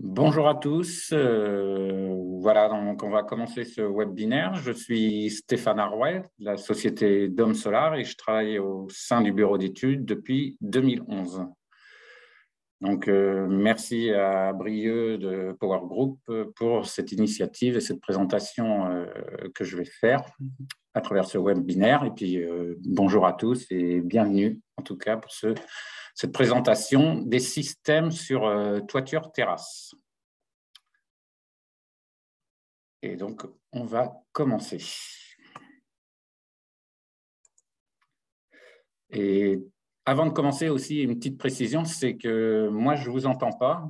Bonjour à tous. Voilà, donc on va commencer ce webinaire. Je suis Stéphane Arouet de la société Dome Solar et je travaille au sein du bureau d'études depuis 2011. Donc, merci à Brieux de Power Group pour cette initiative et cette présentation que je vais faire à travers ce webinaire. Et puis, bonjour à tous et bienvenue en tout cas pour cette présentation des systèmes sur toiture terrasse. Et donc, on va commencer. Et avant de commencer aussi, une petite précision, c'est que moi, je ne vous entends pas,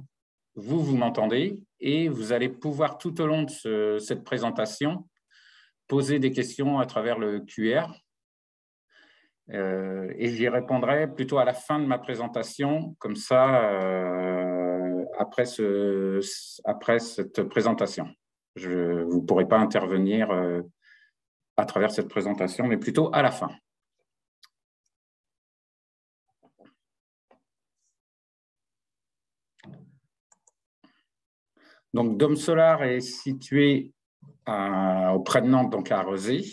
vous m'entendez, et vous allez pouvoir tout au long de cette présentation poser des questions à travers le QR. Et j'y répondrai plutôt à la fin de ma présentation, comme ça, après cette présentation. Vous ne pourrez pas intervenir à travers cette présentation, mais plutôt à la fin. Donc, Dome Solar est situé auprès de Nantes, donc à Rezé.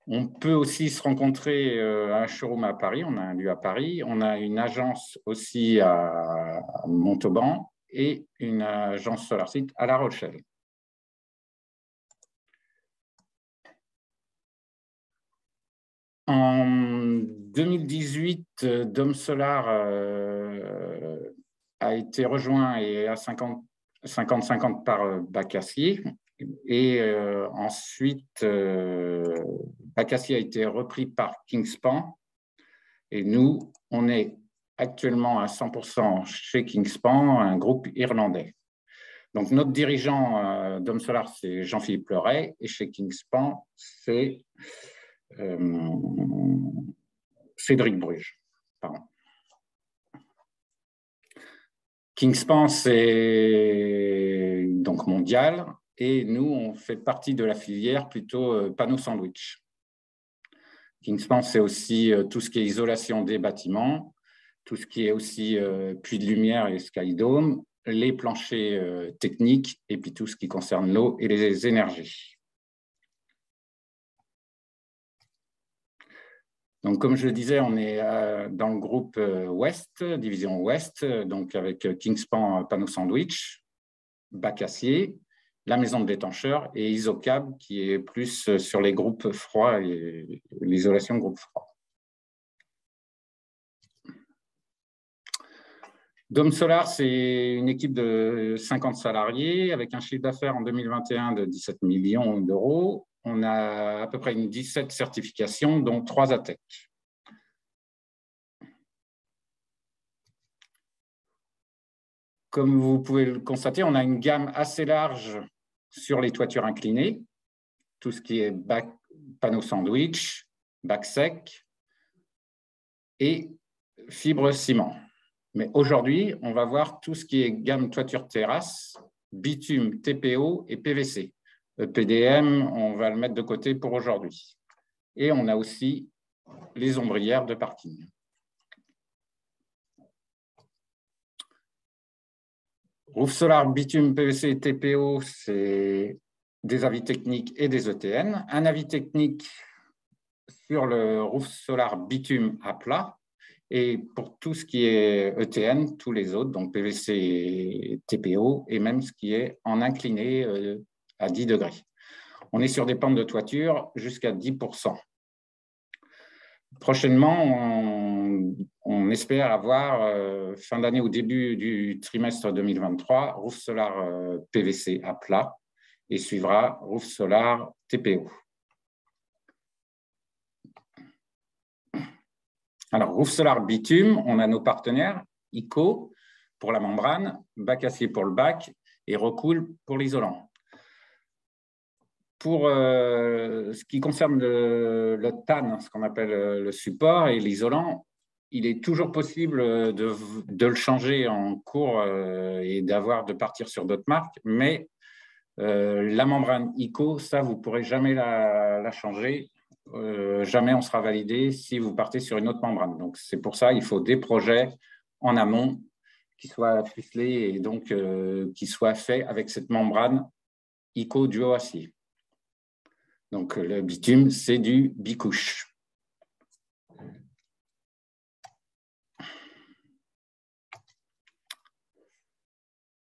On peut aussi se rencontrer à un showroom à Paris, on a un lieu à Paris. On a une agence aussi à Montauban et une agence SolarSite à La Rochelle. En 2018, Dome Solar a été rejoint et à 50-50 par Bacassier. Et ensuite, Bacassier a été repris par Kingspan. Et nous, on est actuellement à 100% chez Kingspan, un groupe irlandais. Donc, notre dirigeant Dome Solar, c'est Jean-Philippe Leray. Et chez Kingspan, c'est Cédric Bruges. Pardon. Kingspan, c'est donc mondial. Et nous, on fait partie de la filière plutôt panneau sandwich. Kingspan, c'est aussi tout ce qui est isolation des bâtiments, tout ce qui est aussi puits de lumière et skydome, les planchers techniques et puis tout ce qui concerne l'eau et les énergies. Donc, comme je le disais, on est dans le groupe Ouest, division Ouest, donc avec Kingspan panneau sandwich, Bacassier, la maison de détancheur et Isocab qui est plus sur les groupes froids et l'isolation groupe froid. Dome Solar, c'est une équipe de 50 salariés avec un chiffre d'affaires en 2021 de 17 millions d'euros. On a à peu près une 17 certifications, dont 3 ATEC. Comme vous pouvez le constater, on a une gamme assez large sur les toitures inclinées, tout ce qui est panneau sandwich, bac sec et fibre ciment. Mais aujourd'hui, on va voir tout ce qui est gamme toiture terrasse, bitume, TPO et PVC. PDM, on va le mettre de côté pour aujourd'hui. Et on a aussi les ombrières de parking. Roof Solar, bitume, PVC et TPO, c'est des avis techniques et des ETN. Un avis technique sur le Roof Solar bitume à plat. Et pour tout ce qui est ETN, tous les autres, donc PVC et TPO, et même ce qui est en incliné à 10 degrés. On est sur des pentes de toiture jusqu'à 10%. Prochainement, on espère avoir, fin d'année ou début du trimestre 2023, Roof Solar PVC à plat et suivra Roof Solar TPO. Alors, Roof Solar bitume, on a nos partenaires, ICO pour la membrane, Bacassier pour le bac et Rocool pour l'isolant. Pour ce qui concerne le TAN, ce qu'on appelle le support et l'isolant, il est toujours possible de le changer en cours et de partir sur d'autres marques, mais la membrane ICO, ça, vous ne pourrez jamais la changer. Jamais on sera validé si vous partez sur une autre membrane. Donc, c'est pour ça qu'il faut des projets en amont qui soit ficelé et donc qui soit fait avec cette membrane ICO duo acier. Donc le bitume, c'est du bicouche.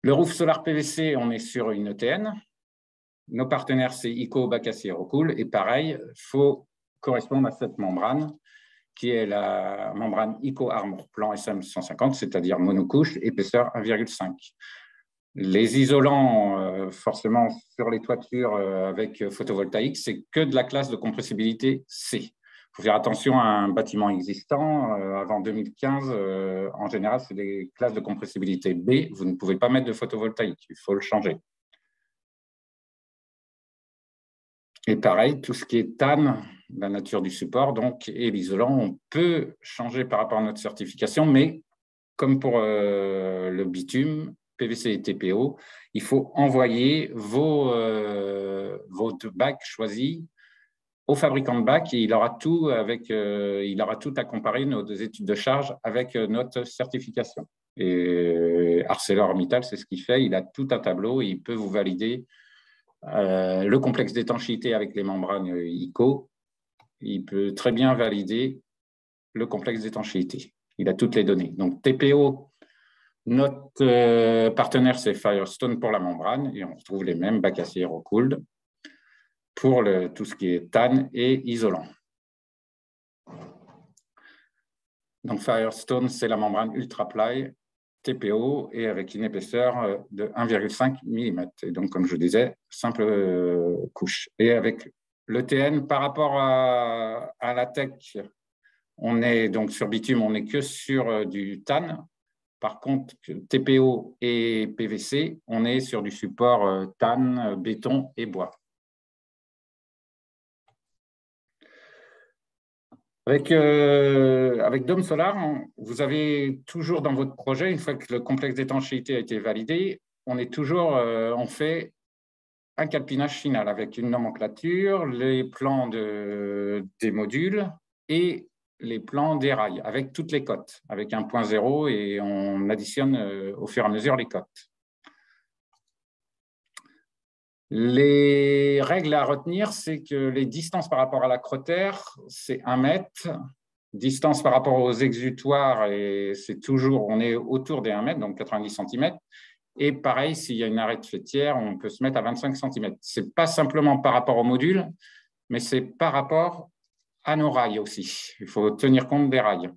Le roof solar PVC, on est sur une ETN. Nos partenaires, c'est ICO, Bacacier, Rocool. Et pareil, il faut correspondre à cette membrane, qui est la membrane ICO Armor Plan SM150, c'est-à-dire monocouche, épaisseur 1,5. Les isolants, forcément, sur les toitures avec photovoltaïque, c'est que de la classe de compressibilité C. Il faut faire attention à un bâtiment existant. Avant 2015, en général, c'est des classes de compressibilité B. Vous ne pouvez pas mettre de photovoltaïque, il faut le changer. Et pareil, tout ce qui est TAN, la nature du support, donc, et l'isolant, on peut changer par rapport à notre certification, mais comme pour le bitume, PVC et TPO, il faut envoyer vos bacs choisis au fabricant de bacs et il aura tout à comparer nos deux études de charge avec notre certification. Et ArcelorMittal, c'est ce qu'il fait. Il a tout un tableau et il peut vous valider le complexe d'étanchéité avec les membranes ICO. Il peut très bien valider le complexe d'étanchéité. Il a toutes les données. Donc TPO, notre partenaire, c'est Firestone pour la membrane et on retrouve les mêmes Bacacier Rocool pour tout ce qui est TAN et isolant. Donc Firestone, c'est la membrane Ultra Ply TPO et avec une épaisseur de 1,5 mm. Et donc, comme je disais, simple couche. Et avec l'ETN, par rapport à la tech, on est donc sur bitume, on n'est que sur du TAN. Par contre, TPO et PVC, on est sur du support TAN, béton et bois. Avec Dome Solar, vous avez toujours dans votre projet, une fois que le complexe d'étanchéité a été validé, on fait un calpinage final avec une nomenclature, les plans des modules et les plans des rails, avec toutes les cotes, avec un point zéro et on additionne au fur et à mesure les cotes. Les règles à retenir, c'est que les distances par rapport à la crotère, c'est 1 mètre. Distance par rapport aux exutoires, et on est autour des 1 mètre, donc 90 cm. Et pareil, s'il y a une arête faîtière, on peut se mettre à 25 cm. Ce n'est pas simplement par rapport au module, mais c'est par rapport à nos rails aussi. Il faut tenir compte des rails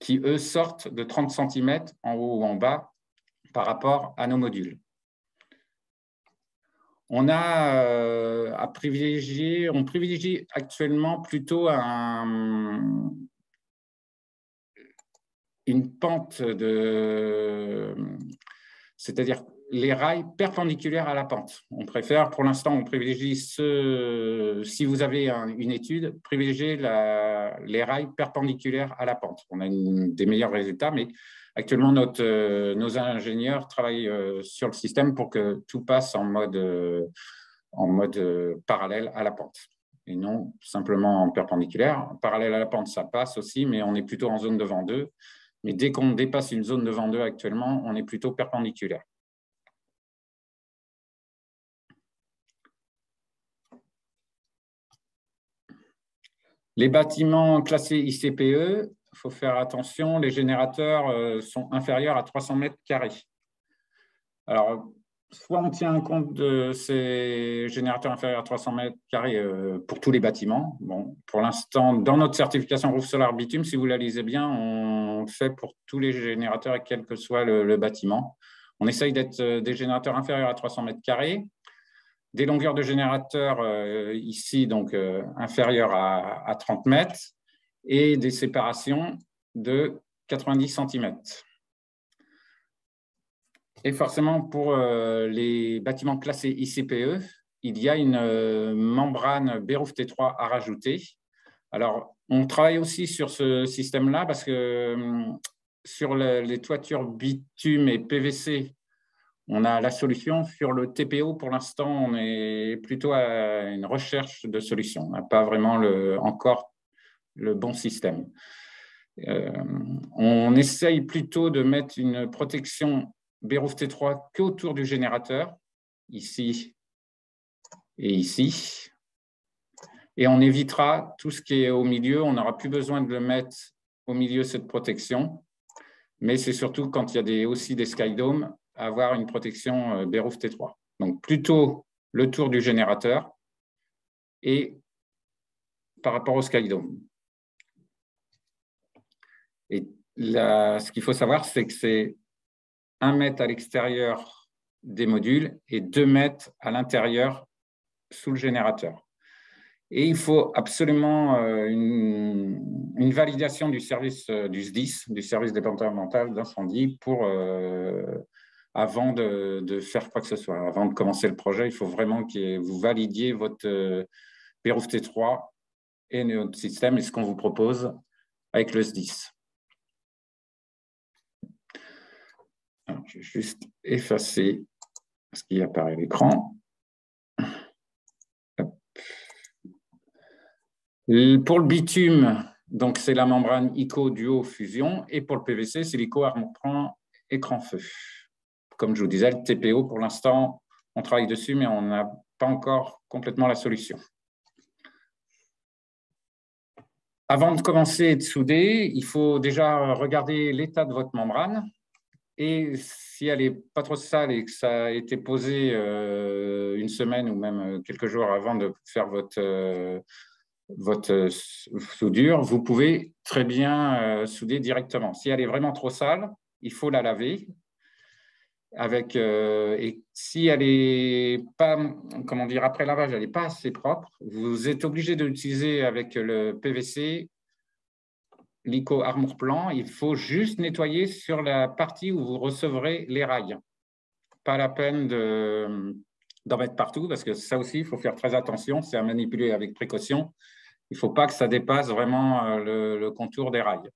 qui, eux, sortent de 30 cm en haut ou en bas par rapport à nos modules. On privilégie actuellement plutôt une pente c'est-à-dire les rails perpendiculaires à la pente. On préfère, pour l'instant, on privilégie si vous avez une étude, privilégiez les rails perpendiculaires à la pente. On a des meilleurs résultats, mais actuellement, nos ingénieurs travaillent sur le système pour que tout passe en mode parallèle à la pente et non simplement en perpendiculaire. Parallèle à la pente, ça passe aussi, mais on est plutôt en zone de vent 2. Mais dès qu'on dépasse une zone de vent 2 actuellement, on est plutôt perpendiculaire. Les bâtiments classés ICPE, il faut faire attention, les générateurs sont inférieurs à 300 mètres carrés. Alors, soit on tient compte de ces générateurs inférieurs à 300 mètres carrés pour tous les bâtiments. Bon, pour l'instant, dans notre certification Roof Solar Bitume, si vous la lisez bien, on le fait pour tous les générateurs, quel que soit le bâtiment. On essaye d'être des générateurs inférieurs à 300 mètres carrés, des longueurs de générateurs ici, donc inférieures à 30 mètres, et des séparations de 90 cm. Et forcément, pour les bâtiments classés ICPE, il y a une membrane Béruf T3 à rajouter. Alors, on travaille aussi sur ce système-là parce que sur les toitures bitume et PVC, on a la solution. Sur le TPO, pour l'instant, on est plutôt à une recherche de solution. On n'a pas vraiment encore le bon système. On essaye plutôt de mettre une protection Béruf T3 qu'autour du générateur, ici et ici. Et on évitera tout ce qui est au milieu. On n'aura plus besoin de le mettre au milieu, cette protection. Mais c'est surtout quand il y a aussi des Skydomes, avoir une protection Béruf T3. Donc plutôt le tour du générateur et par rapport au Skydome. Et là, ce qu'il faut savoir, c'est que c'est 1 mètre à l'extérieur des modules et 2 mètres à l'intérieur sous le générateur. Et il faut absolument une validation du service du SDIS, du service départemental d'incendie, avant de faire quoi que ce soit. Avant de commencer le projet, il faut vraiment que vous validiez votre Béruf T3 et notre système et ce qu'on vous propose avec le SDIS. Alors, je vais juste effacer ce qui apparaît à l'écran. Pour le bitume, donc c'est la membrane ICO Duo Fusion, et pour le PVC, c'est l'ICO Armor-Plan Écran Feu. Comme je vous disais, le TPO, pour l'instant, on travaille dessus, mais on n'a pas encore complètement la solution. Avant de commencer et de souder, il faut déjà regarder l'état de votre membrane. Et si elle n'est pas trop sale et que ça a été posé une semaine ou même quelques jours avant de faire votre soudure, vous pouvez très bien souder directement. Si elle est vraiment trop sale, il faut la laver. Et si elle n'est pas, comment dire, après lavage, elle n'est pas assez propre, vous êtes obligé de l'utiliser avec le PVC, l'ICO Armor-Plan. Il faut juste nettoyer sur la partie où vous recevrez les rails. Pas la peine d'en mettre partout, parce que ça aussi, il faut faire très attention, c'est à manipuler avec précaution. Il ne faut pas que ça dépasse vraiment le contour des rails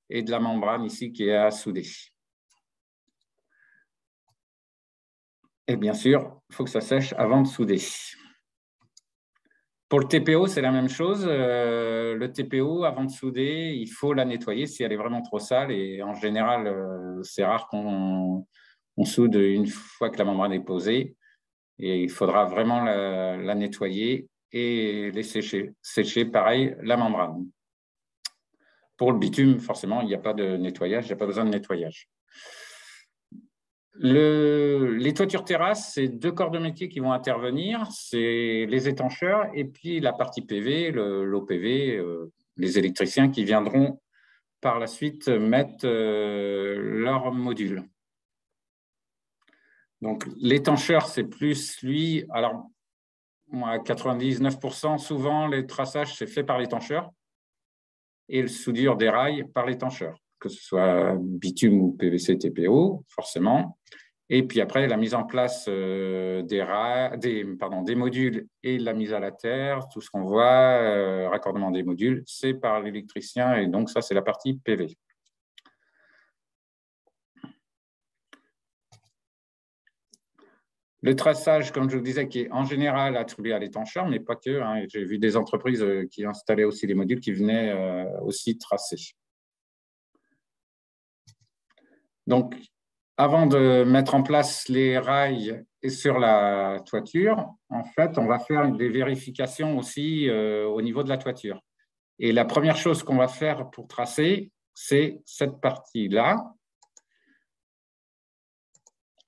et de la membrane ici qui est à souder. Et bien sûr, il faut que ça sèche avant de souder. Pour le TPO, c'est la même chose. Le TPO, avant de souder, il faut la nettoyer si elle est vraiment trop sale. Et en général, c'est rare qu'on soude une fois que la membrane est posée. Et il faudra vraiment la nettoyer et les sécher pareil, la membrane. Pour le bitume, forcément, il n'y a pas de nettoyage, il n'y a pas besoin de nettoyage. Les toitures terrasses, c'est 2 corps de métier qui vont intervenir, c'est les étancheurs et puis la partie PV, l'OPV, les électriciens qui viendront par la suite mettre leur module. Donc l'étancheur, c'est plus lui, alors à 99%, souvent les traçages, c'est fait par l'étancheur et le soudure des rails par l'étancheur, que ce soit bitume ou PVC TPO, forcément. Et puis après, la mise en place des modules et la mise à la terre, tout ce qu'on voit, raccordement des modules, c'est par l'électricien. Et donc, ça, c'est la partie PV. Le traçage, comme je vous disais, qui est en général attribué à l'étancheur, mais pas que. Hein. J'ai vu des entreprises qui installaient aussi les modules qui venaient aussi tracer. Donc, avant de mettre en place les rails sur la toiture, en fait, on va faire des vérifications aussi au niveau de la toiture. Et la première chose qu'on va faire pour tracer, c'est cette partie-là.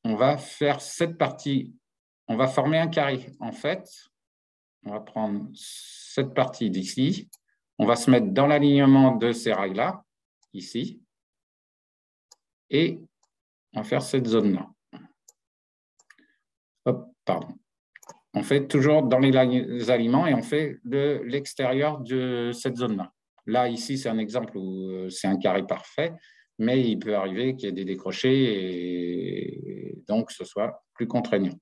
On va faire cette partie, on va former un carré. En fait, on va prendre cette partie d'ici, on va se mettre dans l'alignement de ces rails-là, ici, et on va faire cette zone-là. Hop, pardon. On fait toujours dans les aliments et on fait de l'extérieur de cette zone-là. Là, ici, c'est un exemple où c'est un carré parfait, mais il peut arriver qu'il y ait des décrochés et donc ce soit plus contraignant.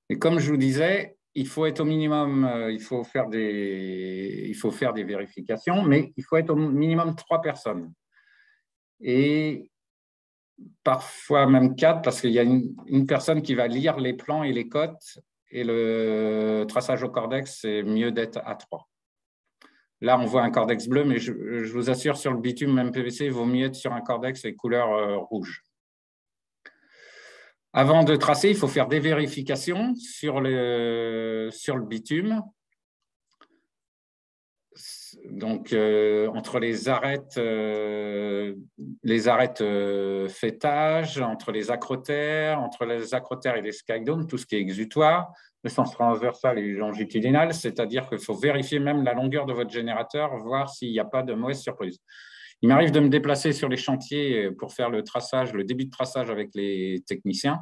Et comme je vous disais, il faut être au minimum, il faut faire des vérifications, mais il faut être au minimum 3 personnes. Et parfois même 4, parce qu'il y a une personne qui va lire les plans et les cotes et le traçage au cordex, c'est mieux d'être à 3. Là, on voit un cordex bleu, mais je vous assure, sur le bitume, même PVC, il vaut mieux être sur un cordex et couleur rouge. Avant de tracer, il faut faire des vérifications sur le bitume. Donc, entre les arêtes fêtage, entre les acrotères et les skydomes, tout ce qui est exutoire, le sens transversal et longitudinal, c'est-à-dire qu'il faut vérifier même la longueur de votre générateur, voir s'il n'y a pas de mauvaise surprise. Il m'arrive de me déplacer sur les chantiers pour faire le traçage, le début de traçage avec les techniciens.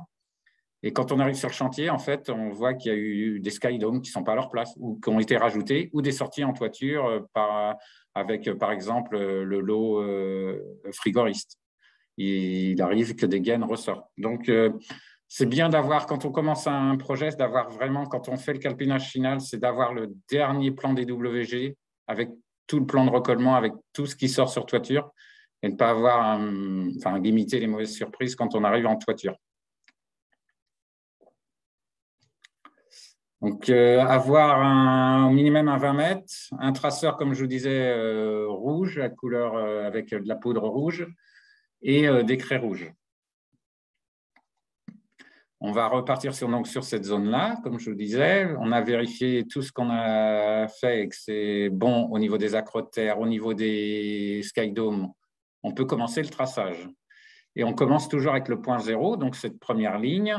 Et quand on arrive sur le chantier, en fait, on voit qu'il y a eu des skydomes qui ne sont pas à leur place ou qui ont été rajoutés, ou des sorties en toiture avec, par exemple, le lot frigoriste. Il arrive que des gaines ressortent. Donc, c'est bien d'avoir, quand on commence un projet, d'avoir vraiment, quand on fait le calpinage final, c'est d'avoir le dernier plan des WG avec tout le plan de recollement, avec tout ce qui sort sur toiture, et ne pas avoir, limiter les mauvaises surprises quand on arrive en toiture. Donc, avoir au minimum un 20 mètres, un traceur, comme je vous disais, rouge, à couleur avec de la poudre rouge, et des craies rouges. On va repartir sur cette zone-là, comme je vous disais. On a vérifié tout ce qu'on a fait et que c'est bon au niveau des acrotères, au niveau des skydomes. On peut commencer le traçage. Et on commence toujours avec le point 0, donc cette première ligne.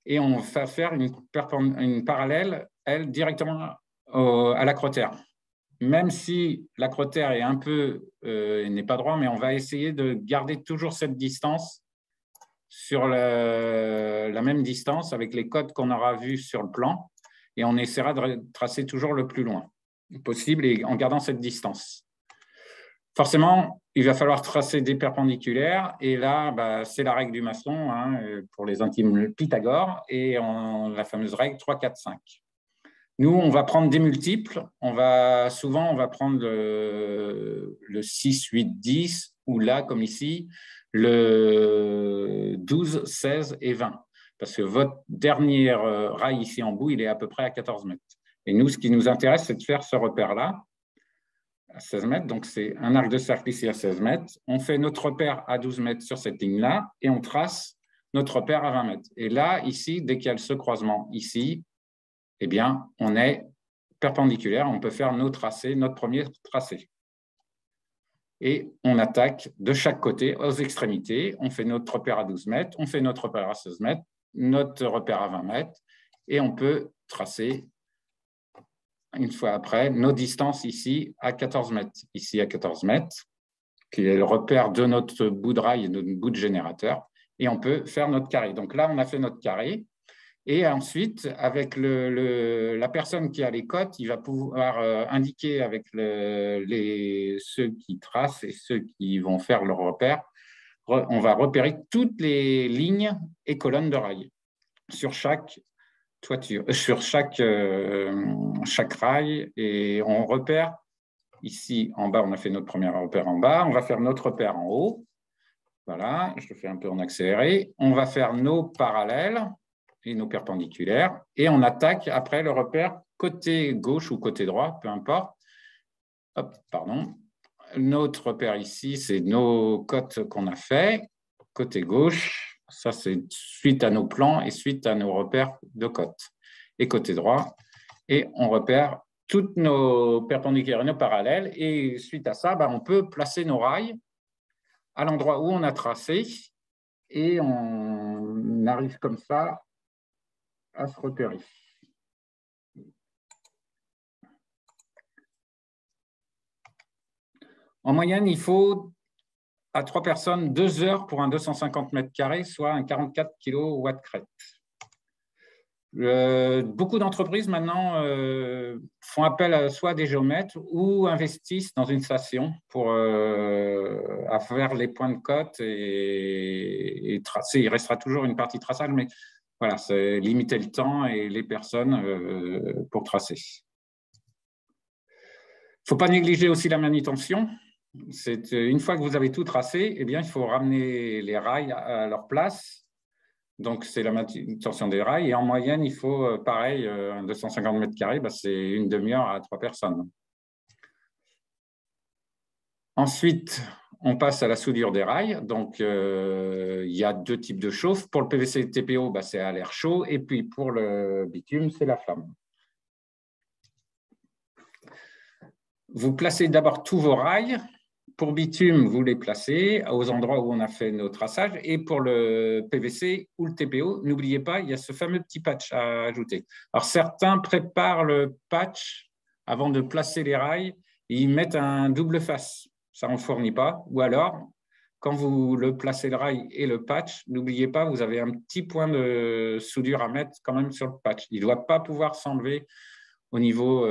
Et on va faire une parallèle, elle, directement à l'acrotère. Même si l'acrotère est un peu, n'est pas droit, mais on va essayer de garder toujours cette distance sur la même distance avec les codes qu'on aura vus sur le plan. Et on essaiera de tracer toujours le plus loin possible et en gardant cette distance. Forcément, il va falloir tracer des perpendiculaires. Et là, c'est la règle du maçon pour les intimes Pythagore et la fameuse règle 3, 4, 5. Nous, on va prendre des multiples. Souvent, on va prendre le 6, 8, 10 ou là, comme ici, le 12, 16 et 20. Parce que votre dernier rail ici en bout, il est à peu près à 14 mètres. Et nous, ce qui nous intéresse, c'est de faire ce repère-là à 16 mètres. Donc, c'est un arc de cercle ici à 16 mètres. On fait notre repère à 12 mètres sur cette ligne-là et on trace notre repère à 20 mètres. Et là, ici, dès qu'il y a ce croisement ici, eh bien, on est perpendiculaire. On peut faire notre premier tracé. Et on attaque de chaque côté aux extrémités. On fait notre repère à 12 mètres, on fait notre repère à 16 mètres, notre repère à 20 mètres, et on peut tracer, une fois après, nos distances ici à 14 mètres. Ici à 14 mètres, qui est le repère de notre bout de rail et de notre bout de générateur, et on peut faire notre carré. Donc là, on a fait notre carré. Et ensuite, avec la personne qui a les cotes, il va pouvoir indiquer avec ceux qui tracent et ceux qui vont faire leur repère. On va repérer toutes les lignes et colonnes de rail sur chaque toiture, sur chaque rail. Et on repère ici en bas, on a fait notre premier repère en bas. On va faire notre repère en haut. Voilà, je le fais un peu en accéléré. On va faire nos parallèles et nos perpendiculaires, et on attaque après le repère côté gauche ou côté droit, peu importe. Hop, pardon. Notre repère ici, c'est nos cotes qu'on a fait. Côté gauche, ça c'est suite à nos plans et suite à nos repères de cotes. Et côté droit, et on repère toutes nos perpendiculaires et nos parallèles, et suite à ça, on peut placer nos rails à l'endroit où on a tracé, et on arrive comme ça à se repérer. En moyenne, il faut à 3 personnes 2 heures pour un 250 mètres carrés, soit un 44 kW crête. Beaucoup d'entreprises maintenant font appel à soit des géomètres ou investissent dans une station pour faire les points de cote et tracer. Il restera toujours une partie traçage, mais voilà, c'est limiter le temps et les personnes pour tracer. Il ne faut pas négliger aussi la manutention. Une fois que vous avez tout tracé, eh bien, il faut ramener les rails à leur place. Donc, c'est la manutention des rails. Et en moyenne, il faut, pareil, 250 mètres carrés, c'est une demi-heure à 3 personnes. Ensuite, on passe à la soudure des rails. Donc, il y a deux types de chauffe. Pour le PVC et le TPO, c'est à l'air chaud. Et puis, pour le bitume, c'est la flamme. Vous placez d'abord tous vos rails. Pour bitume, vous les placez aux endroits où on a fait nos traçages. Et pour le PVC ou le TPO, n'oubliez pas, il y a ce fameux petit patch à ajouter. Alors, certains préparent le patch avant de placer les rails et ils mettent un double face. Ça, on ne fournit pas. Ou alors, quand vous le placez le rail et le patch, n'oubliez pas, vous avez un petit point de soudure à mettre quand même sur le patch. Il ne doit pas pouvoir s'enlever au niveau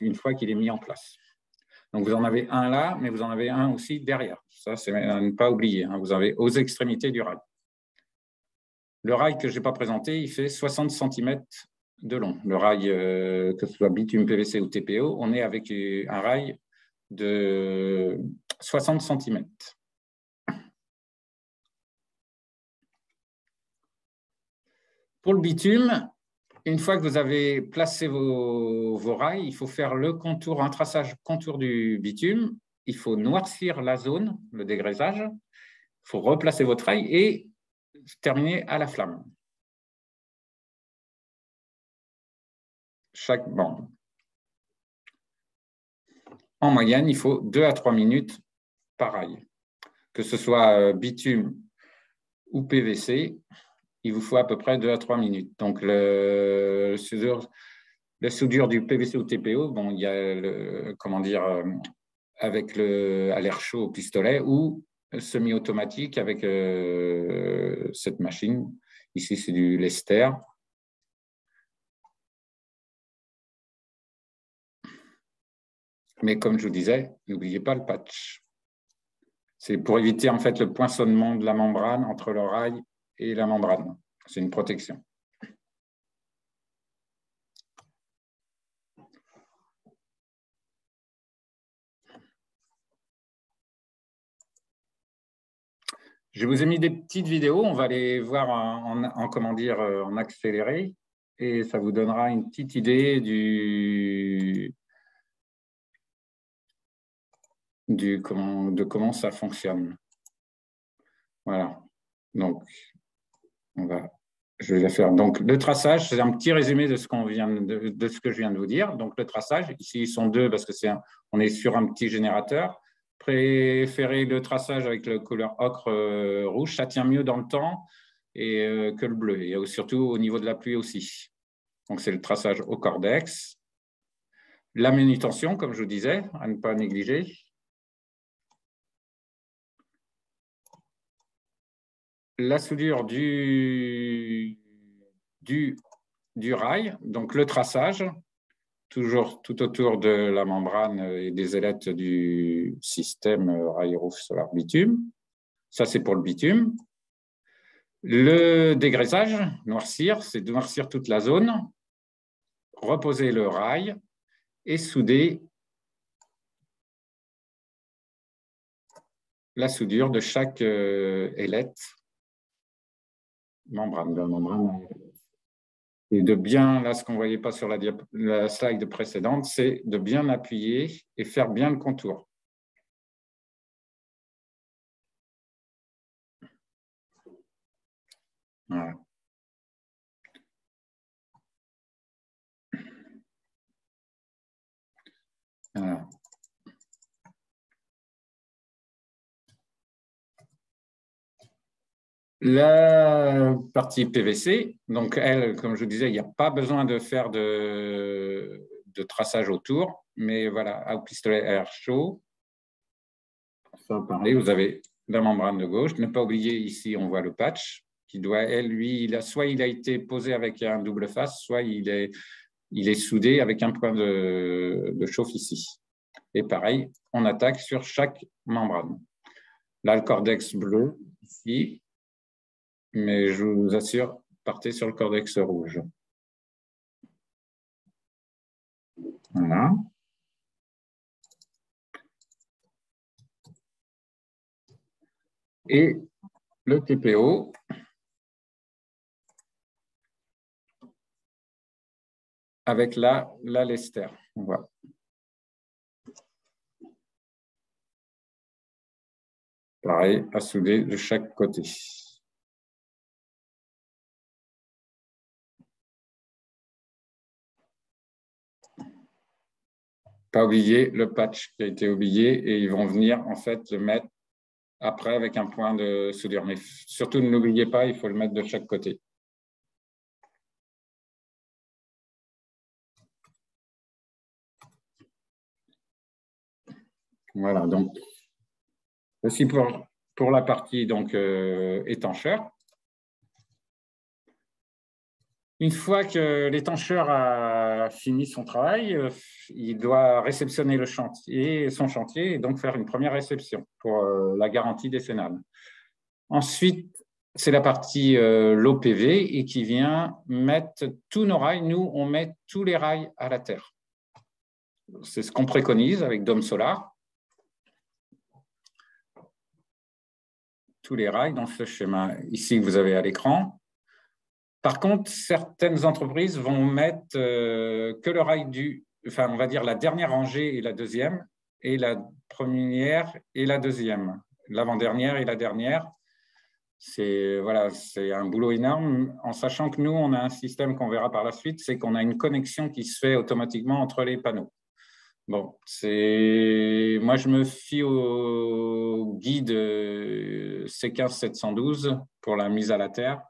une fois qu'il est mis en place. Donc, vous en avez un là, mais vous en avez un aussi derrière. Ça, c'est à ne pas oublier. Vous avez aux extrémités du rail. Le rail que je n'ai pas présenté, il fait 60 cm de long. Le rail, que ce soit bitume, PVC ou TPO, on est avec un rail de 60 cm. Pour le bitume, une fois que vous avez placé vos rails, il faut faire le contour, un traçage contour du bitume. Il faut noircir la zone, le dégraissage. Il faut replacer votre rail et terminer à la flamme. Chaque bande. En moyenne, il faut 2 à 3 minutes par rail. Que ce soit bitume ou PVC, il vous faut à peu près 2 à 3 minutes. Donc, la soudure du PVC ou TPO, il y a avec à l'air chaud au pistolet ou semi-automatique avec cette machine. Ici, c'est du Lester. Mais comme je vous disais, n'oubliez pas le patch. C'est pour éviter en fait le poinçonnement de la membrane entre le rail et la membrane. C'est une protection. Je vous ai mis des petites vidéos, on va les voir en accéléré et ça vous donnera une petite idée de comment ça fonctionne. Voilà. Donc, je vais la faire. Donc, le traçage, c'est un petit résumé de ce que je viens de vous dire. Donc, le traçage, ici, ils sont deux parce que on est sur un petit générateur. Préférez le traçage avec la couleur ocre rouge, ça tient mieux dans le temps que le bleu. Et surtout au niveau de la pluie aussi. Donc, c'est le traçage au cordex. La manutention, comme je vous disais, à ne pas négliger. La soudure du rail, donc le traçage, toujours tout autour de la membrane et des ailettes du système rail roof solar bitume. Ça, c'est pour le bitume. Le dégraissage, noircir, c'est de noircir toute la zone, reposer le rail et souder la soudure de chaque ailette membrane. La membrane. Et de bien, là, ce qu'on ne voyait pas sur la slide précédente, c'est de bien appuyer et faire bien le contour. Voilà. Voilà. La partie PVC, donc elle, comme je vous disais, il n'y a pas besoin de faire de traçage autour, mais voilà, au pistolet à air chaud, ça pareil, vous avez la membrane de gauche. Ne pas oublier ici, on voit le patch qui doit, soit il a été posé avec un double face, soit il est soudé avec un point de chauffe ici. Et pareil, on attaque sur chaque membrane. Là, le cordex bleu ici. Mais je vous assure, partez sur le cordex rouge. Voilà. Et le TPO, avec la lester. Voilà. Pareil, à souder de chaque côté. Pas oublier le patch qui a été oublié et ils vont venir en fait le mettre après avec un point de soudure. Mais surtout, n'oubliez pas, il faut le mettre de chaque côté. Voilà, donc aussi pour la partie donc, étancheur. Une fois que l'étancheur a fini son travail, il doit réceptionner son chantier et donc faire une première réception pour la garantie décennale. Ensuite, c'est la partie l'OPV et qui vient mettre tous nos rails. Nous, on met tous les rails à la terre. C'est ce qu'on préconise avec Dome Solar. Tous les rails dans ce schéma ici que vous avez à l'écran. Par contre, certaines entreprises vont mettre que le rail on va dire la dernière rangée et la deuxième, et la première et la deuxième, l'avant-dernière et la dernière. C'est un boulot énorme, en sachant que nous, on a un système qu'on verra par la suite, c'est qu'on a une connexion qui se fait automatiquement entre les panneaux. Bon, moi, je me fie au guide C15712 pour la mise à la terre.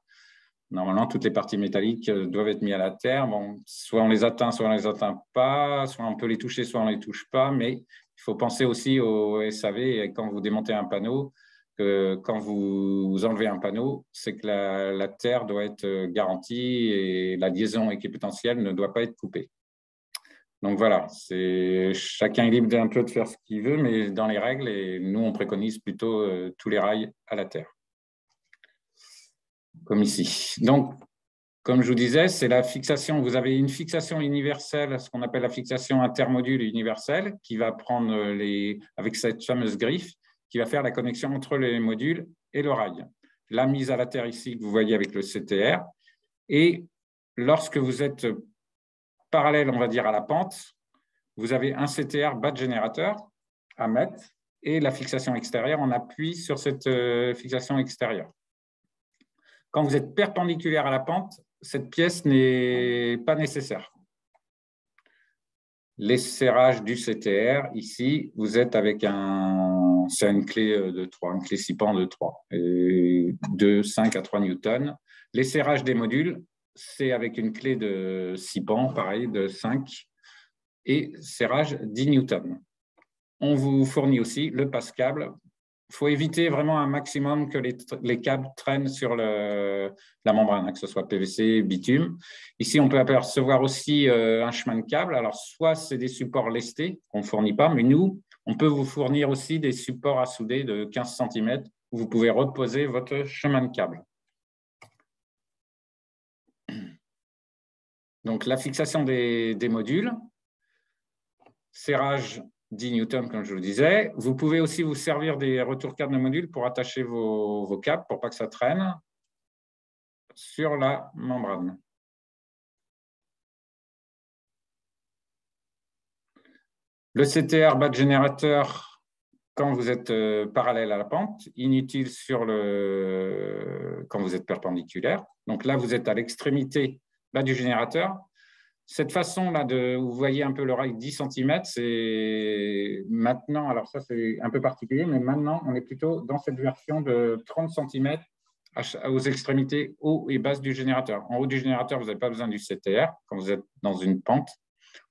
Normalement, toutes les parties métalliques doivent être mises à la terre. Bon, soit on les atteint, soit on ne les atteint pas, soit on peut les toucher, soit on ne les touche pas. Mais il faut penser aussi au SAV quand vous démontez un panneau, que quand vous enlevez un panneau, c'est que la terre doit être garantie et la liaison équipotentielle ne doit pas être coupée. Donc voilà, chacun est libre d'un peu de faire ce qu'il veut, mais dans les règles, et nous, on préconise plutôt tous les rails à la terre, comme ici. Donc, comme je vous disais, c'est la fixation. Vous avez une fixation universelle, ce qu'on appelle la fixation intermodule universelle, qui va prendre avec cette fameuse griffe, qui va faire la connexion entre les modules et le rail. La mise à la terre ici, que vous voyez avec le CTR. Et lorsque vous êtes parallèle, on va dire, à la pente, vous avez un CTR bas de générateur à mettre et la fixation extérieure, on appuie sur cette fixation extérieure. Quand vous êtes perpendiculaire à la pente, cette pièce n'est pas nécessaire. Les serrages du CTR, ici, vous êtes avec c'est une clé de 3, une clé 6 pans de 3, et de 5 à 3 newtons. Les serrages des modules, c'est avec une clé de 6 pans, pareil, de 5, et serrage 10 newtons. On vous fournit aussi le passe-câble. Il faut éviter vraiment un maximum que les câbles traînent sur la membrane, que ce soit PVC, bitume. Ici, on peut apercevoir aussi un chemin de câble. Alors, soit c'est des supports lestés qu'on ne fournit pas, mais nous, on peut vous fournir aussi des supports à souder de 15 cm où vous pouvez reposer votre chemin de câble. Donc, la fixation des modules, serrage 10 newtons, comme je vous le disais. Vous pouvez aussi vous servir des retours câbles de modules pour attacher vos câbles pour pas que ça traîne sur la membrane. Le CTR bas de générateur, quand vous êtes parallèle à la pente, inutile quand vous êtes perpendiculaire. Donc là, vous êtes à l'extrémité bas du générateur. Cette façon-là, vous voyez un peu le rail 10 cm, c'est maintenant, alors ça c'est un peu particulier, mais maintenant on est plutôt dans cette version de 30 cm aux extrémités haut et basse du générateur. En haut du générateur, vous n'avez pas besoin du CTR quand vous êtes dans une pente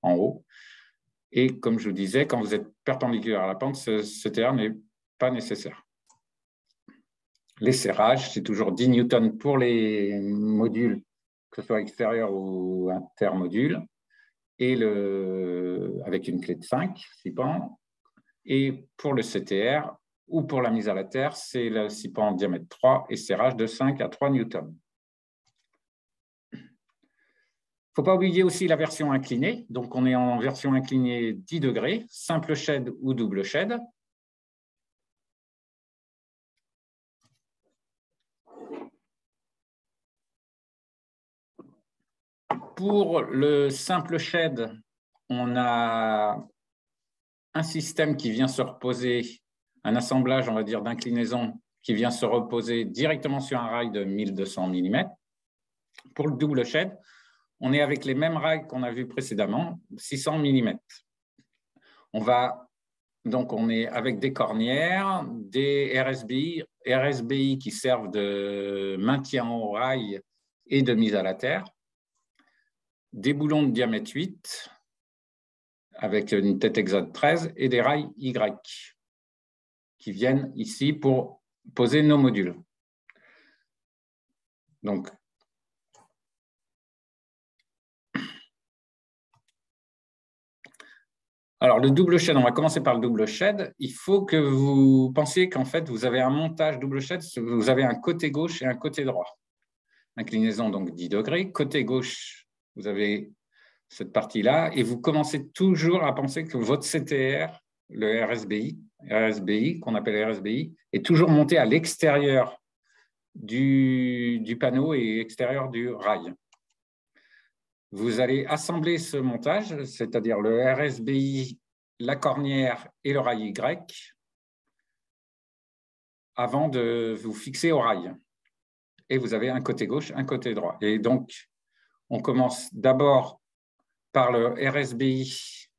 en haut. Et comme je vous disais, quand vous êtes perpendiculaire à la pente, ce CTR n'est pas nécessaire. Les serrages, c'est toujours 10 newtons pour les modules, que ce soit extérieur ou intermodule, et avec une clé de 5, 6 pans. Et pour le CTR ou pour la mise à la terre, c'est le 6 pans en diamètre 3 et serrage de 5 à 3 newtons. Il ne faut pas oublier aussi la version inclinée. Donc, on est en version inclinée 10 degrés, simple shed ou double shed. Pour le simple shed, on a un système qui vient se reposer, un assemblage, on va dire, d'inclinaison qui vient se reposer directement sur un rail de 1200 mm. Pour le double shed, on est avec les mêmes rails qu'on a vus précédemment, 600 mm. Donc, on est avec des cornières, des RSBI qui servent de maintien au rail et de mise à la terre, des boulons de diamètre 8 avec une tête exa de 13 et des rails Y qui viennent ici pour poser nos modules. Donc, alors, le double shed, on va commencer par le double shed. Il faut que vous pensiez qu'en fait, vous avez un montage double shed, vous avez un côté gauche et un côté droit. Inclinaison, donc 10 degrés. Côté gauche, vous avez cette partie-là, et vous commencez toujours à penser que votre CTR, le RSBI qu'on appelle RSBI, est toujours monté à l'extérieur du panneau et extérieur du rail. Vous allez assembler ce montage, c'est-à-dire le RSBI, la cornière et le rail Y, avant de vous fixer au rail. Et vous avez un côté gauche, un côté droit. Et donc, on commence d'abord par le RSBI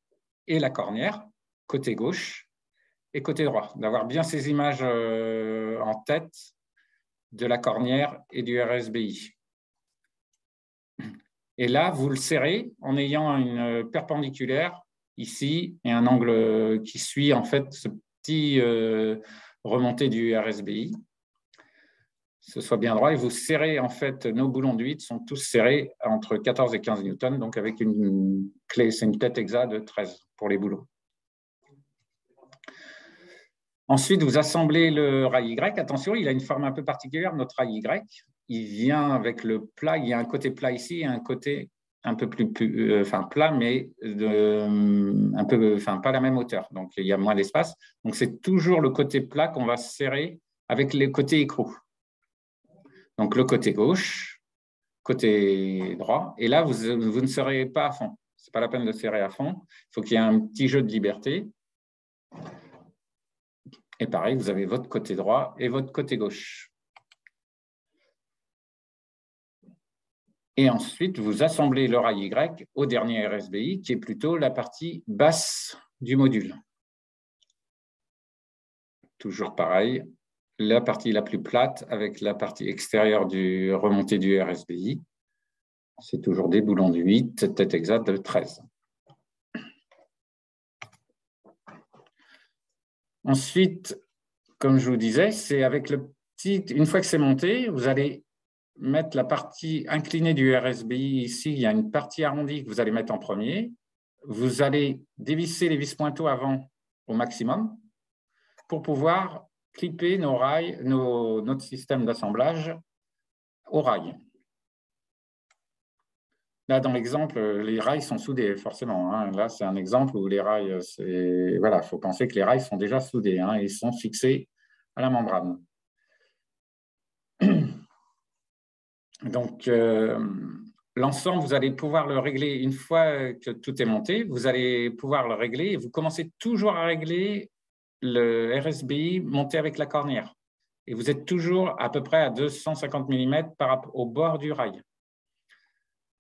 et la cornière, côté gauche et côté droit. D'avoir bien ces images en tête de la cornière et du RSBI. Et là, vous le serrez en ayant une perpendiculaire ici et un angle qui suit en fait ce petit remonté du RSBI. Ce soit bien droit et vous serrez en fait, nos boulons de 8 sont tous serrés entre 14 et 15 newtons, donc avec une clé, c'est une tête exa de 13 pour les boulons. Ensuite, vous assemblez le rail Y. Attention, il a une forme un peu particulière, notre rail Y. Il vient avec le plat, il y a un côté plat ici et un côté un peu plus plat, mais pas la même hauteur. Donc, il y a moins d'espace. Donc, c'est toujours le côté plat qu'on va serrer avec les côtés écrous. Donc, le côté gauche, côté droit. Et là, vous ne serrez pas à fond. Ce n'est pas la peine de serrer à fond. Il faut qu'il y ait un petit jeu de liberté. Et pareil, vous avez votre côté droit et votre côté gauche. Et ensuite, vous assemblez le rail Y au dernier RSBI, qui est plutôt la partie basse du module. Toujours pareil, la partie la plus plate avec la partie extérieure du remonté du RSBI. C'est toujours des boulons de 8, tête exacte de 13. Ensuite, comme je vous disais, c'est avec le petit. Une fois que c'est monté, vous allez mettre la partie inclinée du RSBI ici. Il y a une partie arrondie que vous allez mettre en premier. Vous allez dévisser les vis pointeaux avant au maximum pour pouvoir clipper nos rails, notre système d'assemblage au rail. Là, dans l'exemple, les rails sont soudés, forcément. Hein. Là, c'est un exemple où les rails, voilà, il faut penser que les rails sont déjà soudés. Hein. Ils sont fixés à la membrane. Donc, l'ensemble, vous allez pouvoir le régler une fois que tout est monté. Vous allez pouvoir le régler et vous commencez toujours à régler le RSBI monté avec la cornière. Et vous êtes toujours à peu près à 250 mm par rapport au bord du rail.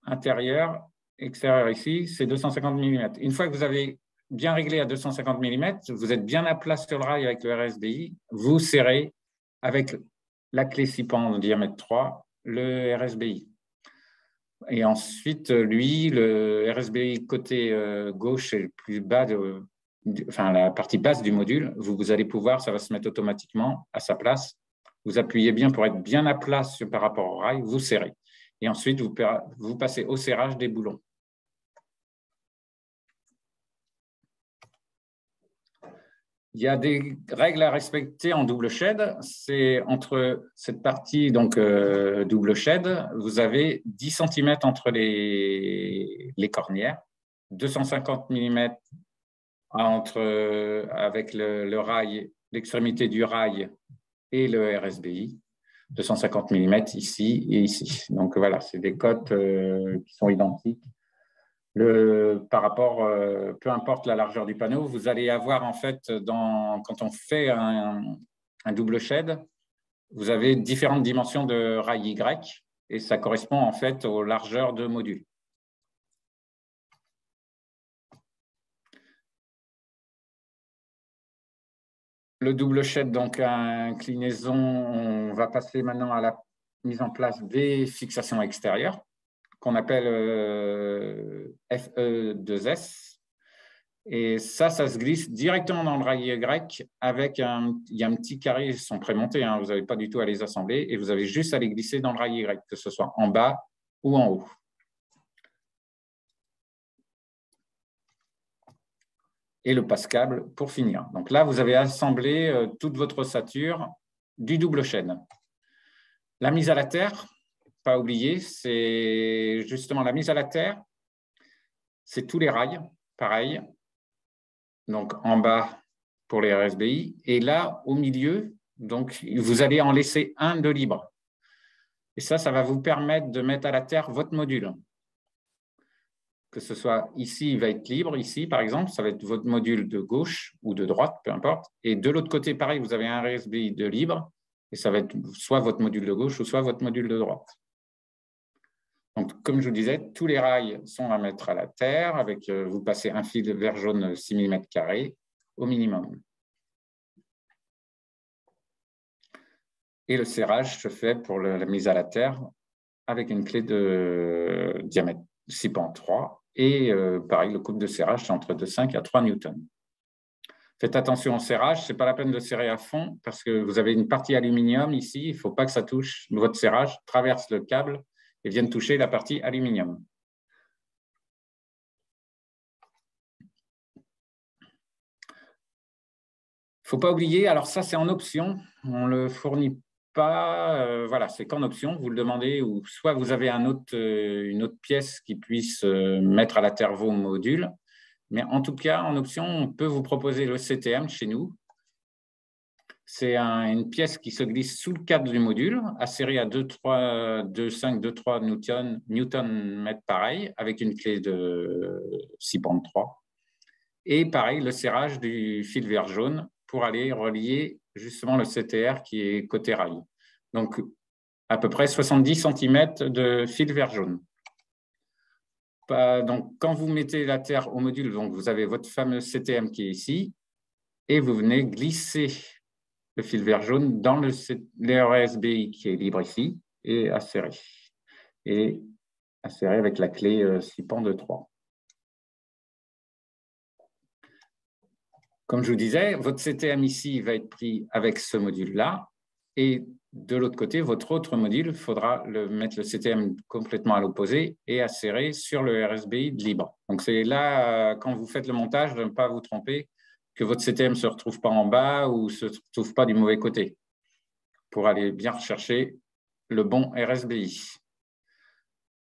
Intérieur, extérieur ici, c'est 250 mm. Une fois que vous avez bien réglé à 250 mm, vous êtes bien à plat sur le rail avec le RSBI, vous serrez avec la clé 6 pans de diamètre 3, le RSBI. Et ensuite, lui, le RSBI côté gauche et le plus bas, la partie basse du module, vous allez pouvoir, ça va se mettre automatiquement à sa place. Vous appuyez bien pour être bien à plat par rapport au rail, vous serrez. Et ensuite, vous passez au serrage des boulons. Il y a des règles à respecter en double shed. C'est entre cette partie donc double shed, vous avez 10 cm entre les cornières, 250 mm avec le rail, l'extrémité du rail et le RSBI. 250 mm ici et ici. Donc voilà, c'est des cotes qui sont identiques. Par rapport, peu importe la largeur du panneau, vous allez avoir en fait, quand on fait un double shed, vous avez différentes dimensions de rail Y et ça correspond en fait aux largeurs de modules. Le double shed, donc inclinaison, on va passer maintenant à la mise en place des fixations extérieures qu'on appelle FE2S. Et ça se glisse directement dans le rail Y avec il y a un petit carré, ils sont prémontés, hein, vous n'avez pas du tout à les assembler et vous avez juste à les glisser dans le rail Y, que ce soit en bas ou en haut. Et le passe-câble pour finir. Donc là, vous avez assemblé toute votre ossature du double chaîne. La mise à la terre, pas oublier, c'est justement la mise à la terre, c'est tous les rails, pareil. Donc en bas pour les RSBI, et là au milieu, donc vous allez en laisser un de libre. Et ça va vous permettre de mettre à la terre votre module. Que ce soit ici, il va être libre, ici par exemple, ça va être votre module de gauche ou de droite, peu importe. Et de l'autre côté, pareil, vous avez un RSBI de libre, et ça va être soit votre module de gauche ou soit votre module de droite. Donc, comme je vous disais, tous les rails sont à mettre à la terre, avec vous passez un fil vert jaune 6 mm au minimum. Et le serrage se fait pour la mise à la terre avec une clé de diamètre 6.3 et pareil, le couple de serrage, c'est entre 2,5 à 3 newtons. Faites attention au serrage, ce n'est pas la peine de serrer à fond parce que vous avez une partie aluminium ici, il ne faut pas que ça touche, votre serrage traverse le câble et vienne toucher la partie aluminium. Il ne faut pas oublier, alors ça c'est en option, on ne le fournit pas, voilà, c'est qu'en option, vous le demandez, ou soit vous avez une autre pièce qui puisse mettre à la terre vos modules, mais en tout cas, en option, on peut vous proposer le CTM chez nous. C'est une pièce qui se glisse sous le cadre du module, acérée à 2,5-2,3 newton mètre pareil, avec une clé de 6.3. Et pareil, le serrage du fil vert jaune pour aller relier justement le CTR qui est côté rail. Donc, à peu près 70 cm de fil vert jaune. Donc, quand vous mettez la terre au module, donc vous avez votre fameux CTM qui est ici, et vous venez glisser le fil vert jaune dans le RSBI qui est libre ici, et acéré. Et acéré avec la clé 6 pans de 3. Comme je vous disais, votre CTM ici va être pris avec ce module-là. Et de l'autre côté, votre autre module, il faudra mettre le CTM complètement à l'opposé et acérer sur le RSBI libre. Donc, c'est là, quand vous faites le montage, de ne pas vous tromper, que votre CTM ne se retrouve pas en bas ou ne se retrouve pas du mauvais côté pour aller bien rechercher le bon RSBI.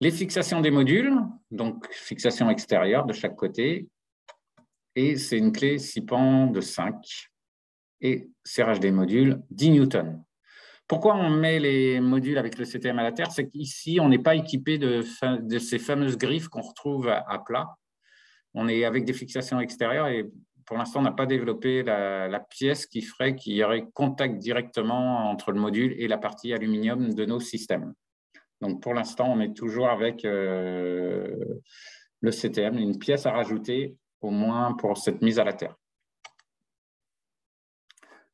Les fixations des modules, donc fixation extérieure de chaque côté, et c'est une clé 6 pans de 5 et serrage des modules 10 newtons. Pourquoi on met les modules avec le CTM à la terre? C'est qu'ici, on n'est pas équipé de ces fameuses griffes qu'on retrouve à plat. On est avec des fixations extérieures et pour l'instant, on n'a pas développé la pièce qui ferait qu'il y aurait contact directement entre le module et la partie aluminium de nos systèmes. Donc, pour l'instant, on est toujours avec le CTM, une pièce à rajouter au moins pour cette mise à la terre.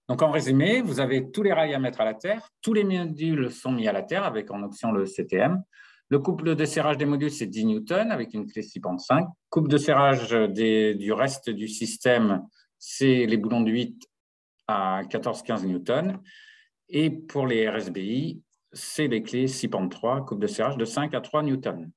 Donc, en résumé, vous avez tous les rails à mettre à la terre, tous les modules sont mis à la terre avec en option le CTM. Le couple de serrage des modules, c'est 10 newtons avec une clé 6.5. Couple de serrage du reste du système, c'est les boulons de 8 à 14-15 newtons. Et pour les RSBI, c'est les clés 6.3, couple de serrage de 5 à 3 newtons.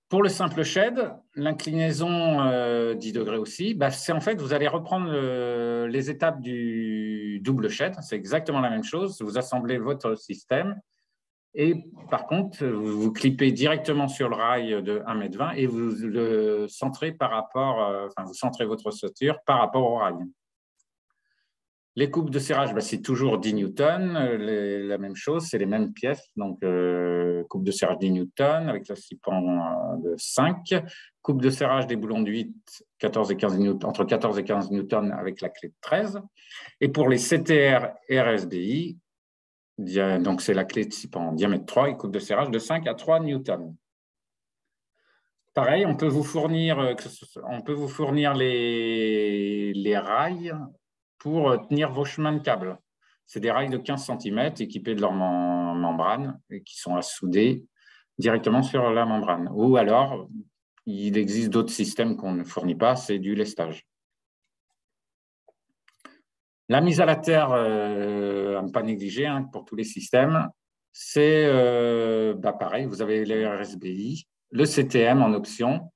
Pour le simple shed, l'inclinaison 10 degrés aussi, c'est en fait, vous allez reprendre les étapes du double shed. C'est exactement la même chose. Vous assemblez votre système et par contre, vous clippez directement sur le rail de 1,20 m et vous le centrez par rapport, vous centrez votre ossature par rapport au rail. Les coupes de serrage, c'est toujours 10 newtons. La même chose, c'est les mêmes pièces. Donc, coupe de serrage 10 newtons avec la scie de 5. Coupe de serrage des boulons de 8, 14 et 15 newtons, entre 14 et 15 newtons avec la clé de 13. Et pour les CTR et RSBI, donc c'est la clé de scie en diamètre 3 et coupe de serrage de 5 à 3 newtons. Pareil, on peut vous fournir les rails pour tenir vos chemins de câble. C'est des rails de 15 cm équipés de leur membrane et qui sont à souder directement sur la membrane. Ou alors, il existe d'autres systèmes qu'on ne fournit pas, c'est du lestage. La mise à la terre, à ne pas négliger pour tous les systèmes, c'est pareil, vous avez les RSBI, le CTM en option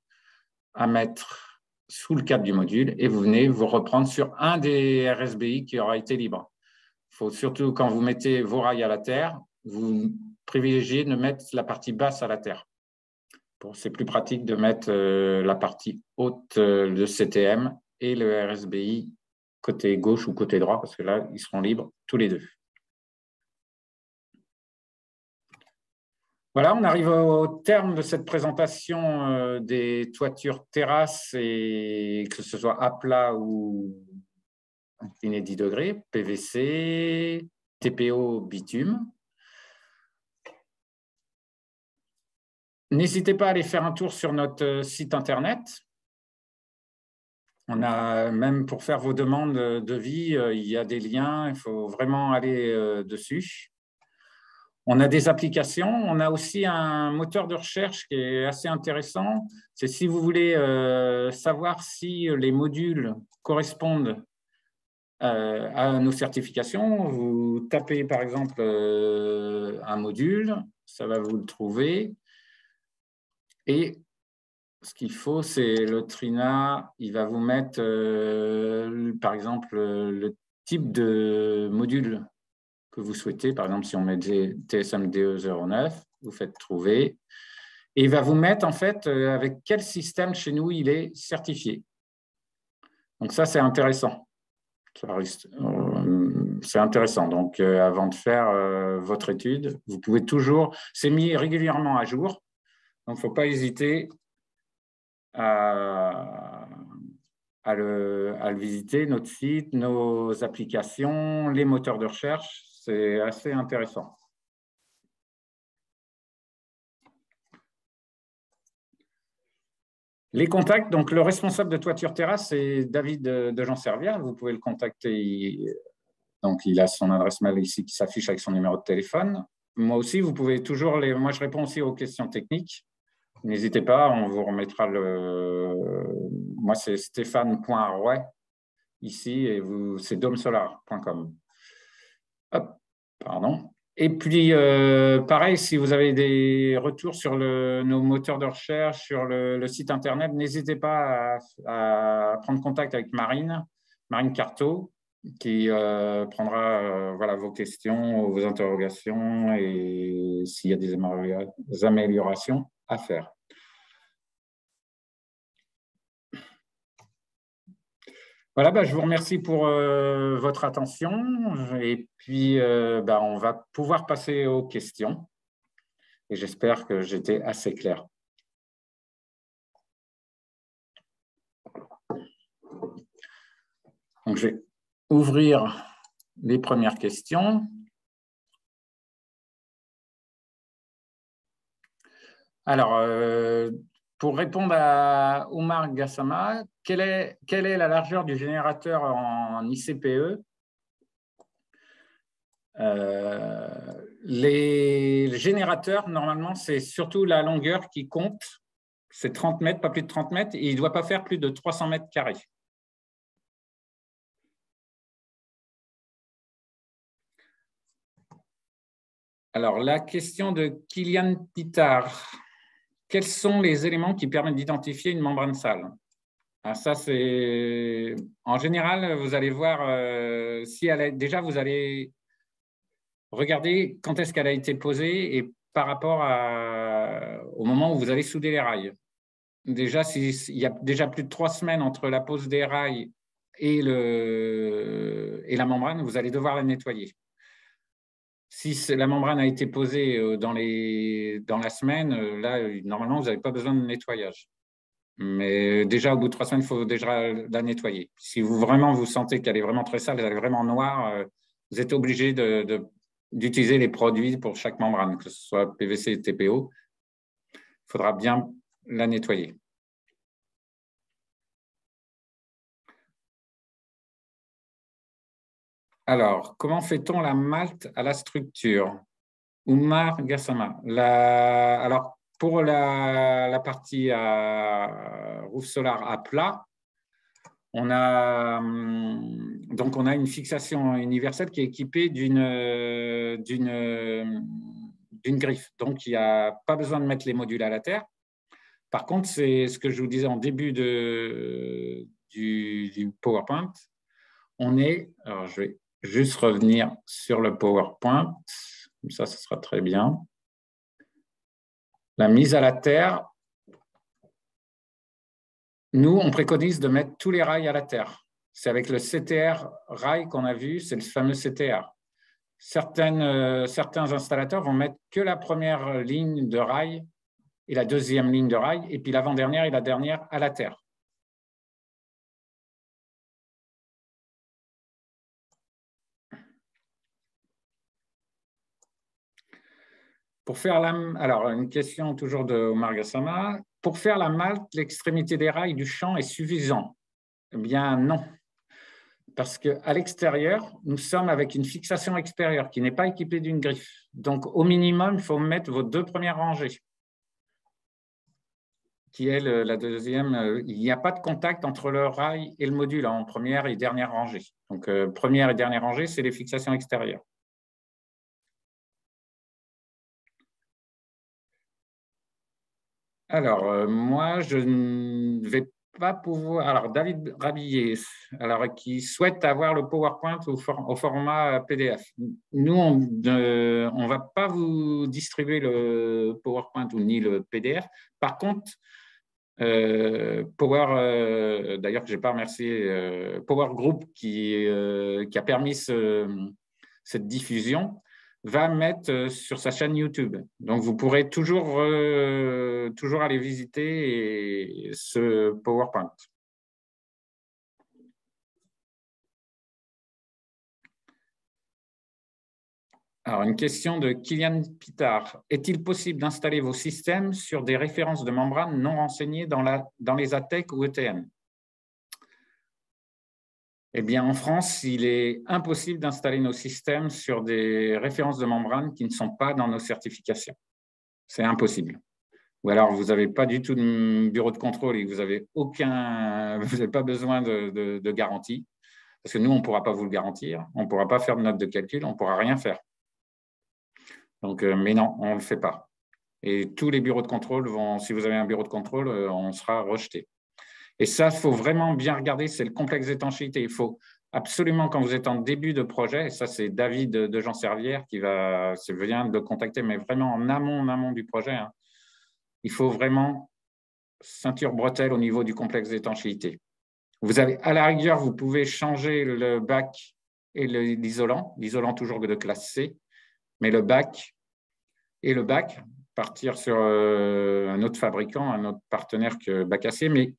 à mettre sous le cadre du module et vous venez vous reprendre sur un des RSBI qui aura été libre. Il faut surtout, quand vous mettez vos rails à la terre, vous privilégiez de mettre la partie basse à la terre. C'est plus pratique de mettre la partie haute, le CTM et le RSBI côté gauche ou côté droit, parce que là, ils seront libres tous les deux. Voilà, on arrive au terme de cette présentation des toitures terrasses, et que ce soit à plat ou incliné 10 degrés, PVC, TPO, bitume. N'hésitez pas à aller faire un tour sur notre site internet. On a même pour faire vos demandes de devis, il y a des liens, il faut vraiment aller dessus. On a des applications, on a aussi un moteur de recherche qui est assez intéressant. C'est si vous voulez savoir si les modules correspondent à nos certifications, vous tapez par exemple un module, ça va vous le trouver. Et ce qu'il faut, c'est le Trina, il va vous mettre par exemple le type de module que vous souhaitez. Par exemple, si on met TSM DE09, vous faites trouver. Et il va vous mettre en fait avec quel système chez nous il est certifié. Donc ça, c'est intéressant. C'est intéressant. Donc, avant de faire votre étude, vous pouvez toujours, c'est mis régulièrement à jour. Donc, il ne faut pas hésiter à le visiter, notre site, nos applications, les moteurs de recherche. C'est assez intéressant. Les contacts, donc le responsable de toiture terrasse, c'est David de Jean Servière. Vous pouvez le contacter. Donc, il a son adresse mail ici qui s'affiche avec son numéro de téléphone. Moi aussi, vous pouvez toujours moi, je réponds aussi aux questions techniques. N'hésitez pas, on vous remettra moi, c'est stéphane.roy ici et c'est domsolar.com. Hop, pardon. Et puis, pareil, si vous avez des retours sur nos moteurs de recherche, sur le site internet, n'hésitez pas à prendre contact avec Marine Carteau, qui prendra vos questions, vos interrogations et s'il y a des améliorations à faire. Voilà, je vous remercie pour votre attention et puis on va pouvoir passer aux questions et j'espère que j'étais assez clair. Donc, je vais ouvrir les premières questions. Alors, pour répondre à Oumar Gassama, quelle est la largeur du générateur en ICPE? Les générateurs, normalement, c'est surtout la longueur qui compte. C'est 30 mètres, pas plus de 30 mètres, et il ne doit pas faire plus de 300 mètres carrés. Alors, la question de Kylian Pitard. Quels sont les éléments qui permettent d'identifier une membrane sale? Alors ça, c'est en général, vous allez voir si elle est déjà, vous allez regarder quand est-ce qu'elle a été posée et par rapport au moment où vous allez souder les rails. Déjà, s'il y a déjà plus de 3 semaines entre la pose des rails et la membrane, vous allez devoir la nettoyer. Si la membrane a été posée dans la semaine, là, normalement, vous n'avez pas besoin de nettoyage. Mais déjà, au bout de 3 semaines, il faut déjà la nettoyer. Si vous sentez qu'elle est vraiment très sale, elle est vraiment noire, vous êtes obligé d'utiliser les produits pour chaque membrane, que ce soit PVC et TPO. Il faudra bien la nettoyer. Alors, comment fait-on la malte à la structure? Oumar Gassama. Alors, pour la partie à roof solar à plat, on a une fixation universelle qui est équipée d'une griffe. Donc, il n'y a pas besoin de mettre les modules à la terre. Par contre, c'est ce que je vous disais en début du PowerPoint. Alors je vais juste revenir sur le PowerPoint. Comme ça, ce sera très bien. La mise à la terre. Nous, on préconise de mettre tous les rails à la terre. C'est avec le CTR rail qu'on a vu, c'est le fameux CTR. Certains installateurs vont mettre que la première ligne de rail et la deuxième ligne de rail, et puis l'avant-dernière et la dernière à la terre. Pour faire alors, une question toujours de Omar Gassama. Pour faire la malte, l'extrémité des rails du champ est suffisant? Eh bien, non. Parce qu'à l'extérieur, nous sommes avec une fixation extérieure qui n'est pas équipée d'une griffe. Donc, au minimum, il faut mettre vos 2 premières rangées, qui est la deuxième. Il n'y a pas de contact entre le rail et le module en première et dernière rangée. Donc, première et dernière rangée, c'est les fixations extérieures. Alors, moi, je ne vais pas pouvoir. Alors, David Rabillet, qui souhaite avoir le PowerPoint au format PDF. Nous, on ne va pas vous distribuer le PowerPoint ou ni le PDF. Par contre, d'ailleurs, que je n'ai pas remercié, Power Group qui a permis cette diffusion, va mettre sur sa chaîne YouTube. Donc, vous pourrez toujours aller visiter ce PowerPoint. Alors, une question de Kylian Pitard. Est-il possible d'installer vos systèmes sur des références de membranes non renseignées dans les ATEC ou ETN? Eh bien, en France, il est impossible d'installer nos systèmes sur des références de membranes qui ne sont pas dans nos certifications. C'est impossible. Ou alors, vous n'avez pas du tout de bureau de contrôle et vous n'avez pas besoin de garantie. Parce que nous, on ne pourra pas vous le garantir. On ne pourra pas faire de note de calcul. On ne pourra rien faire. Donc, mais non, on ne le fait pas. Et tous les bureaux de contrôle si vous avez un bureau de contrôle, on sera rejeté. Et ça, il faut vraiment bien regarder, c'est le complexe d'étanchéité. Il faut absolument, quand vous êtes en début de projet, et ça, c'est David de Jean Servière qui vient de le contacter, mais vraiment en amont du projet, hein, il faut vraiment ceinture bretelle au niveau du complexe d'étanchéité. Vous avez, à la rigueur, vous pouvez changer le bac et l'isolant toujours de classe C, mais le bac, partir sur un autre fabricant, un autre partenaire que bac AC, mais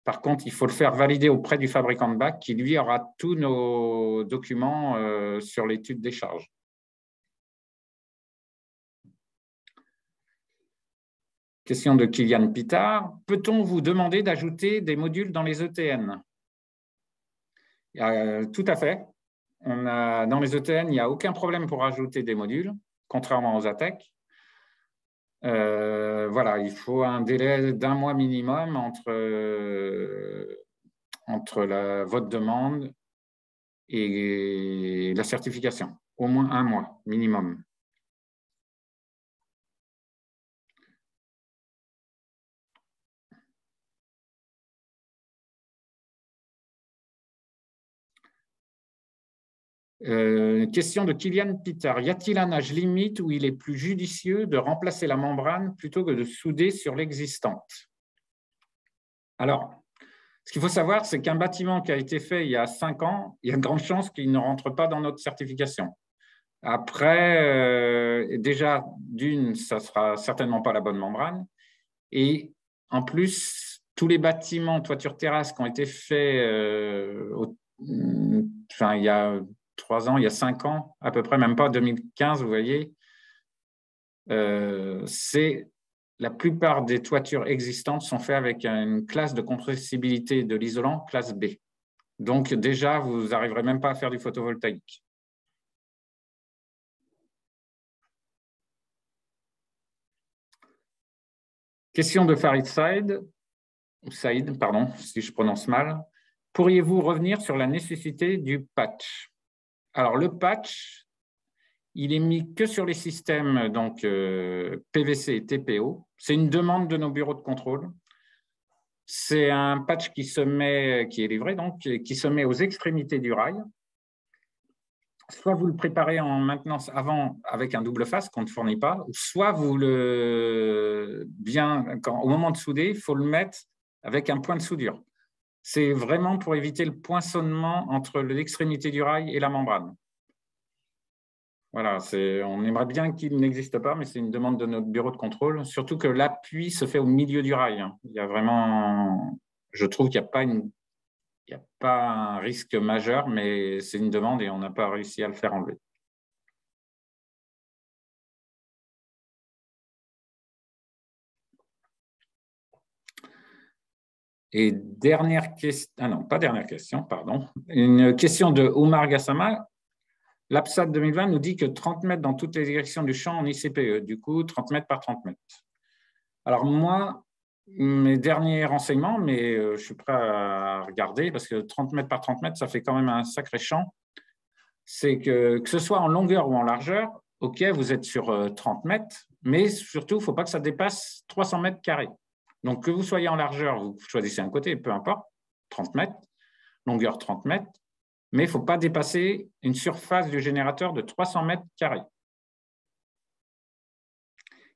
par contre, il faut le faire valider auprès du fabricant de bac qui, lui, aura tous nos documents sur l'étude des charges. Question de Kylian Pitard. Peut-on vous demander d'ajouter des modules dans les ETN? Tout à fait. Dans les ETN, il n'y a aucun problème pour ajouter des modules, contrairement aux ATEC. Voilà, il faut un délai d'1 mois minimum entre votre demande et la certification. Au moins 1 mois minimum. Question de Kylian Pitard. Y a-t-il un âge limite où il est plus judicieux de remplacer la membrane plutôt que de souder sur l'existante? Alors, Ce qu'il faut savoir, c'est qu'un bâtiment qui a été fait il y a 5 ans, il y a de grandes chances qu'il ne rentre pas dans notre certification. Après, déjà, d'une, ça ne sera certainement pas la bonne membrane. Et en plus, tous les bâtiments toiture terrasse qui ont été faits il y a 3 ans, il y a 5 ans, à peu près, même pas 2015, vous voyez, la plupart des toitures existantes sont faites avec une classe de compressibilité de l'isolant classe B. Donc déjà, vous n'arriverez même pas à faire du photovoltaïque. Question de Farid Saïd, pardon, si je prononce mal. Pourriez-vous revenir sur la nécessité du patch? Alors, le patch, il est mis que sur les systèmes donc, PVC et TPO. C'est une demande de nos bureaux de contrôle. C'est un patch qui est livré, donc, qui se met aux extrémités du rail. Soit vous le préparez en maintenance avant avec un double face qu'on ne fournit pas, soit vous au moment de souder, il faut le mettre avec un point de soudure. C'est vraiment pour éviter le poinçonnement entre l'extrémité du rail et la membrane. Voilà, on aimerait bien qu'il n'existe pas, mais c'est une demande de notre bureau de contrôle, surtout que l'appui se fait au milieu du rail. Il y a vraiment, je trouve qu'il n'y a pas un risque majeur, mais c'est une demande et on n'a pas réussi à le faire enlever. Et dernière question, pas dernière question, pardon. Une question de Omar Gassama. L'APSAT 2020 nous dit que 30 mètres dans toutes les directions du champ en ICPE, du coup 30 mètres par 30 mètres. Alors moi, mes derniers renseignements, mais je suis prêt à regarder parce que 30 mètres par 30 mètres, ça fait quand même un sacré champ. C'est que ce soit en longueur ou en largeur, ok, vous êtes sur 30 mètres, mais surtout, il ne faut pas que ça dépasse 300 mètres carrés. Donc, que vous soyez en largeur, vous choisissez un côté, peu importe, 30 mètres, longueur 30 mètres, mais il ne faut pas dépasser une surface du générateur de 300 mètres carrés.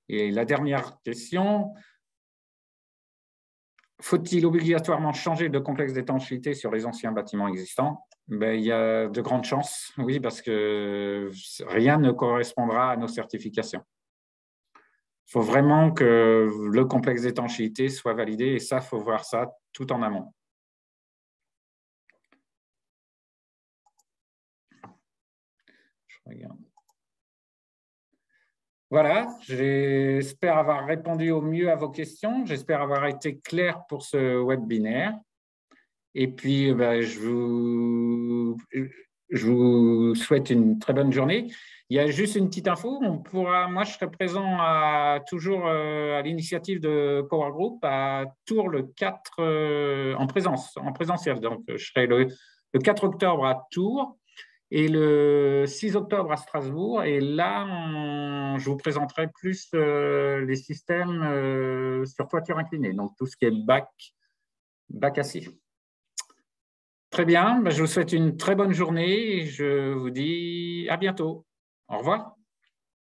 Et la dernière question, faut-il obligatoirement changer de complexe d'étanchéité sur les anciens bâtiments existants? Il y a de grandes chances, oui, parce que rien ne correspondra à nos certifications. Il faut vraiment que le complexe d'étanchéité soit validé et ça, il faut voir ça tout en amont. Je regarde. Voilà, j'espère avoir répondu au mieux à vos questions. J'espère avoir été clair pour ce webinaire. Et puis, je vous souhaite une très bonne journée. Il y a juste une petite info. Moi, je serai présent toujours à l'initiative de Power Group à Tours le 4 en présentiel. Donc, je serai le 4 octobre à Tours et le 6 octobre à Strasbourg. Et là, je vous présenterai plus les systèmes sur toiture inclinée, donc tout ce qui est bac assis. Très bien, je vous souhaite une très bonne journée et je vous dis à bientôt. Au revoir.